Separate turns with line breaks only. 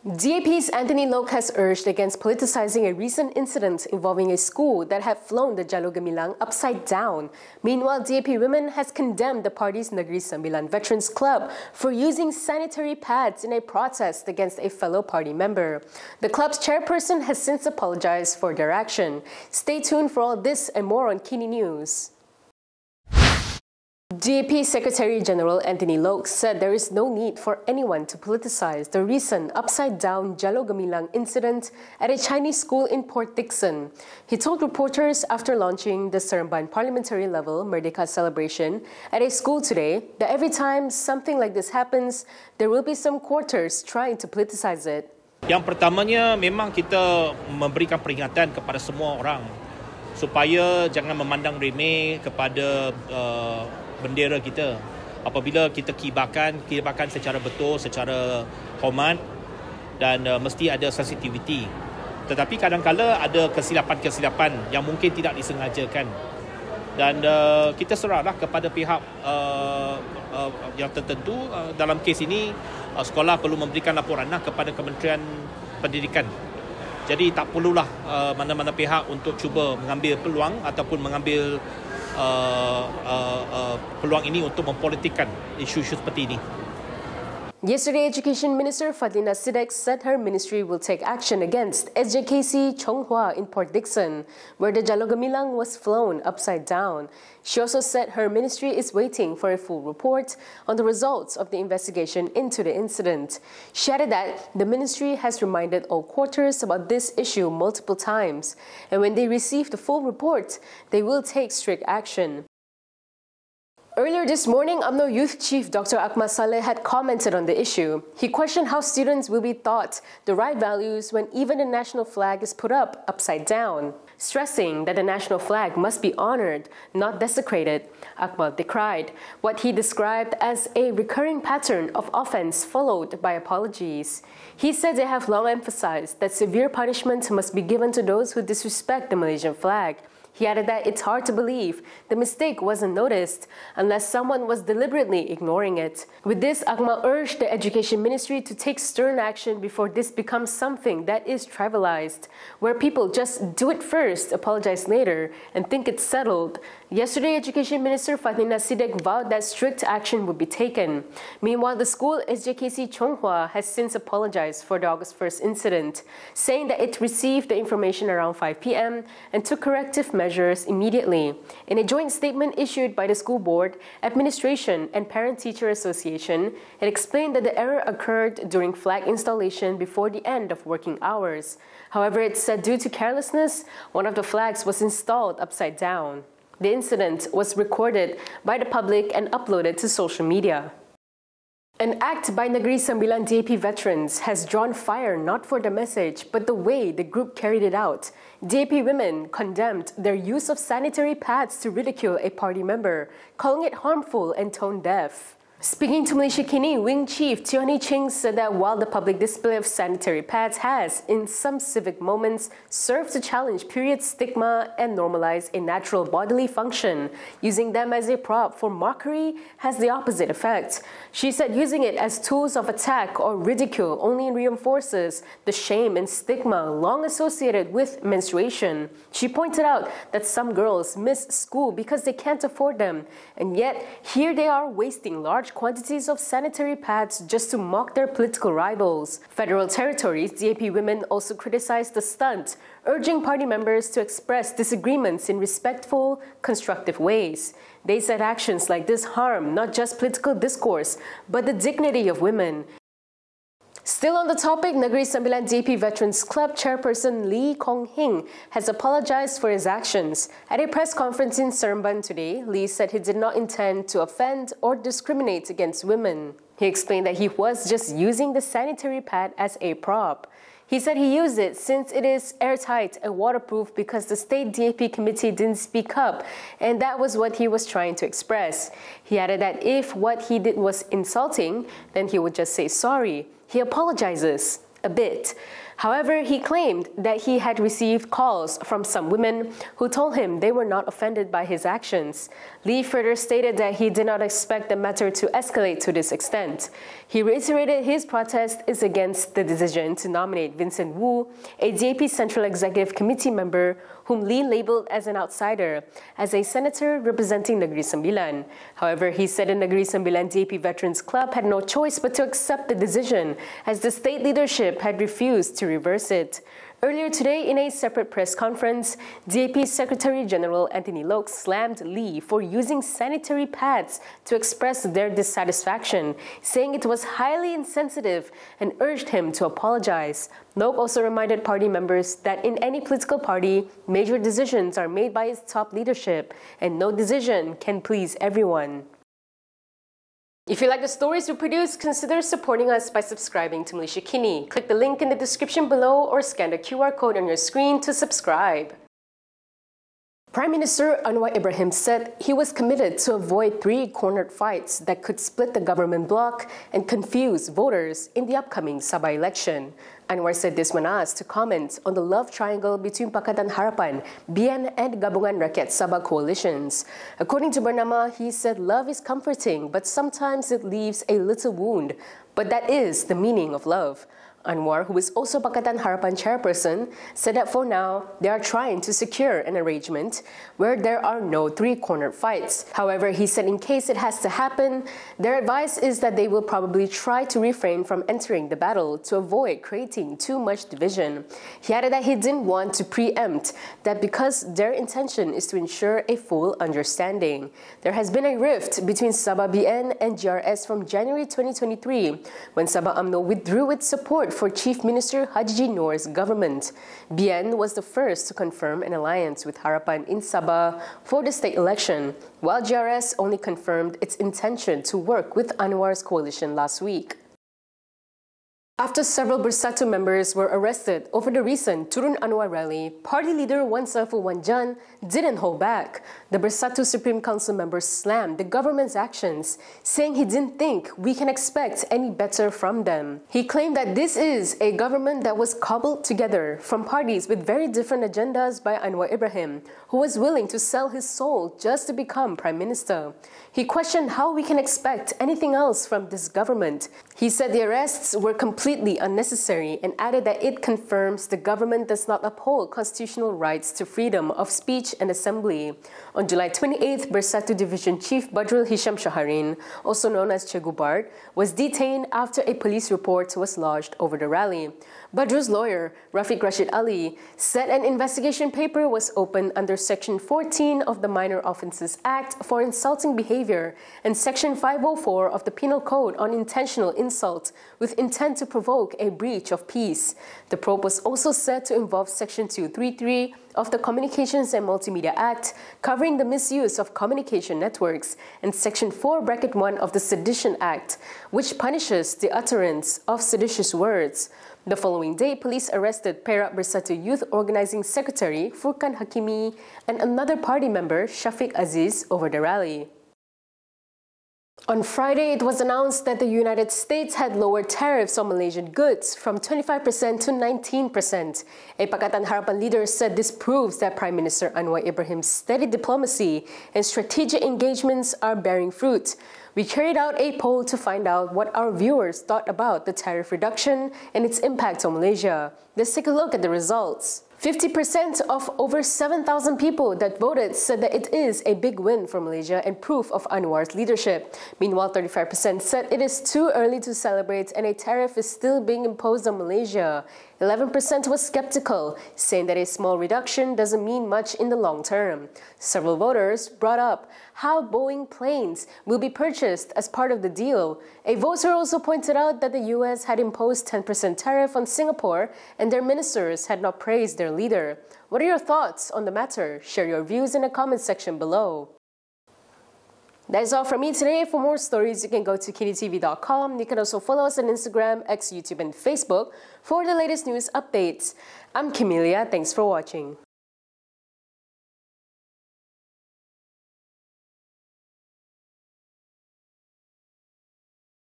DAP's Anthony Loke has urged against politicising a recent incident involving a school that had flown the Jalur Gemilang upside down. Meanwhile, DAP Women has condemned the party's Negeri Sembilan Veterans Club for using sanitary pads in a protest against a fellow party member. The club's chairperson has since apologised for their action. Stay tuned for all this and more on KiniNews. DAP Secretary-General Anthony Loke said there is no need for anyone to politicise the recent upside-down Jalur Gemilang incident at a Chinese school in Port Dickson. He told reporters after launching the Seremban parliamentary-level Merdeka celebration at a school today that every time something like this happens, there will be some quarters trying to politicise it.
Yang pertamanya memang kita memberikan peringatan kepada semua orang supaya jangan memandang remeh kepada bendera kita. Apabila kita kibarkan secara betul, secara hormat dan mesti ada sensitivity. Tetapi kadang-kala ada kesilapan-kesilapan yang mungkin tidak disengajakan. Dan kita serahlah kepada pihak yang tertentu. Dalam kes ini, sekolah perlu memberikan laporan kepada Kementerian Pendidikan. Jadi tak perlulah mana-mana pihak untuk cuba mengambil peluang ataupun mengambil peluang ini untuk mempolitikkan isu-isu seperti ini.
Yesterday, Education Minister Fadlina Sidek said her ministry will take action against SJKC Chonghua in Port Dickson, where the Jalur Gemilang was flown upside down. She also said her ministry is waiting for a full report on the results of the investigation into the incident. She added that the ministry has reminded all quarters about this issue multiple times, and when they receive the full report, they will take strict action. Earlier this morning, UMNO Youth Chief Dr. Akmal had commented on the issue. He questioned how students will be taught the right values when even the national flag is put up upside down, stressing that the national flag must be honoured, not desecrated. Akmal decried what he described as a recurring pattern of offence followed by apologies. He said they have long emphasized that severe punishment must be given to those who disrespect the Malaysian flag. He added that it's hard to believe the mistake wasn't noticed unless someone was deliberately ignoring it. With this, Akmal urged the Education Ministry to take stern action before this becomes something that is trivialized, where people just do it first, apologize later, and think it's settled. Yesterday, Education Minister Fadlina Sidek vowed that strict action would be taken. Meanwhile, the school SJKC Chonghua has since apologized for the August 1st incident, saying that it received the information around 5 p.m. and took corrective measures immediately. In a joint statement issued by the school board, administration, and parent-teacher association, it explained that the error occurred during flag installation before the end of working hours. However, it said due to carelessness, one of the flags was installed upside down. The incident was recorded by the public and uploaded to social media. An act by Negeri Sembilan DAP veterans has drawn fire not for the message, but the way the group carried it out. DAP Women condemned their use of sanitary pads to ridicule a party member, calling it harmful and tone-deaf. Speaking to Malaysiakini, Wing Chief Teo Nie Ching said that while the public display of sanitary pads has, in some civic moments, served to challenge period stigma and normalise a natural bodily function, using them as a prop for mockery has the opposite effect. She said using it as tools of attack or ridicule only reinforces the shame and stigma long associated with menstruation. She pointed out that some girls miss school because they can't afford them, and yet here they are wasting large quantities of sanitary pads just to mock their political rivals. Federal territories, DAP Women also criticized the stunt, urging party members to express disagreements in respectful, constructive ways. They said actions like this harm not just political discourse, but the dignity of women. Still on the topic, Negeri Sembilan DAP Veterans Club chairperson Lee Kong Hing has apologized for his actions. At a press conference in Seremban today, Lee said he did not intend to offend or discriminate against women. He explained that he was just using the sanitary pad as a prop. He said he used it since it is airtight and waterproof because the state DAP committee didn't speak up, and that was what he was trying to express. He added that if what he did was insulting, then he would just say sorry. He apologizes a bit. However, he claimed that he had received calls from some women who told him they were not offended by his actions. Lee further stated that he did not expect the matter to escalate to this extent. He reiterated his protest is against the decision to nominate Vincent Wu, a DAP Central Executive Committee member whom Lee labeled as an outsider, as a senator representing Negeri Sembilan. However, he said the Negeri Sembilan DAP Veterans Club had no choice but to accept the decision, as the state leadership had refused to reverse it. Earlier today, in a separate press conference, DAP Secretary General Anthony Loke slammed Lee for using sanitary pads to express their dissatisfaction, saying it was highly insensitive and urged him to apologize. Loke also reminded party members that in any political party, major decisions are made by its top leadership, and no decision can please everyone. If you like the stories we produce, consider supporting us by subscribing to Malaysiakini. Click the link in the description below or scan the QR code on your screen to subscribe. Prime Minister Anwar Ibrahim said he was committed to avoid three-cornered fights that could split the government bloc and confuse voters in the upcoming Sabah election. Anwar said this when asked to comment on the love triangle between Pakatan Harapan, BN and Gabungan Rakyat Sabah coalitions. According to Bernama, he said love is comforting, but sometimes it leaves a little wound. But that is the meaning of love. Anwar, who is also Pakatan Harapan chairperson, said that for now, they are trying to secure an arrangement where there are no three-cornered fights. However, he said in case it has to happen, their advice is that they will probably try to refrain from entering the battle to avoid creating too much division. He added that he didn't want to preempt that because their intention is to ensure a full understanding. There has been a rift between Sabah BN and GRS from January 2023, when Sabah UMNO withdrew its support for Chief Minister Haji Noor's government. BN was the first to confirm an alliance with Harapan in Sabah for the state election, while GRS only confirmed its intention to work with Anwar's coalition last week. After several Bersatu members were arrested over the recent Turun Anwar rally, party leader Wan Saiful Wanjan didn't hold back. The Bersatu Supreme Council member slammed the government's actions, saying he didn't think we can expect any better from them. He claimed that this is a government that was cobbled together from parties with very different agendas by Anwar Ibrahim, who was willing to sell his soul just to become Prime Minister. He questioned how we can expect anything else from this government. He said the arrests were completely unnecessary and added that it confirms the government does not uphold constitutional rights to freedom of speech and assembly. On July 28th, Bersatu Division Chief Badrul Hisham Shaharin, also known as Che Gubart, was detained after a police report was lodged over the rally. Badrul's lawyer, Rafiq Rashid Ali, said an investigation paper was opened under Section 14 of the Minor Offences Act for insulting behavior and Section 504 of the Penal Code on intentional insult with intent to provoke a breach of peace. The probe was also said to involve Section 233 of the Communications and Multimedia Act, covering the misuse of communication networks, and Section 4(1) of the Sedition Act, which punishes the utterance of seditious words. The following day, police arrested Perak Bersatu Youth Organizing Secretary Furkan Hakimi and another party member, Shafiq Aziz, over the rally. On Friday, it was announced that the United States had lowered tariffs on Malaysian goods from 25% to 19%. A Pakatan Harapan leader said this proves that Prime Minister Anwar Ibrahim's steady diplomacy and strategic engagements are bearing fruit. We carried out a poll to find out what our viewers thought about the tariff reduction and its impact on Malaysia. Let's take a look at the results. 50% of over 7,000 people that voted said that it is a big win for Malaysia and proof of Anwar's leadership. Meanwhile, 35% said it is too early to celebrate and a tariff is still being imposed on Malaysia. 11% was skeptical, saying that a small reduction doesn't mean much in the long term. Several voters brought up how Boeing planes will be purchased as part of the deal. A voter also pointed out that the US had imposed 10% tariff on Singapore and their ministers had not praised their leader. What are your thoughts on the matter? Share your views in the comment section below. That is all from me today. For more stories, you can go to Kinitv.com. You can also follow us on Instagram, X, YouTube, and Facebook for the latest news updates. I'm Camelia. Thanks for watching.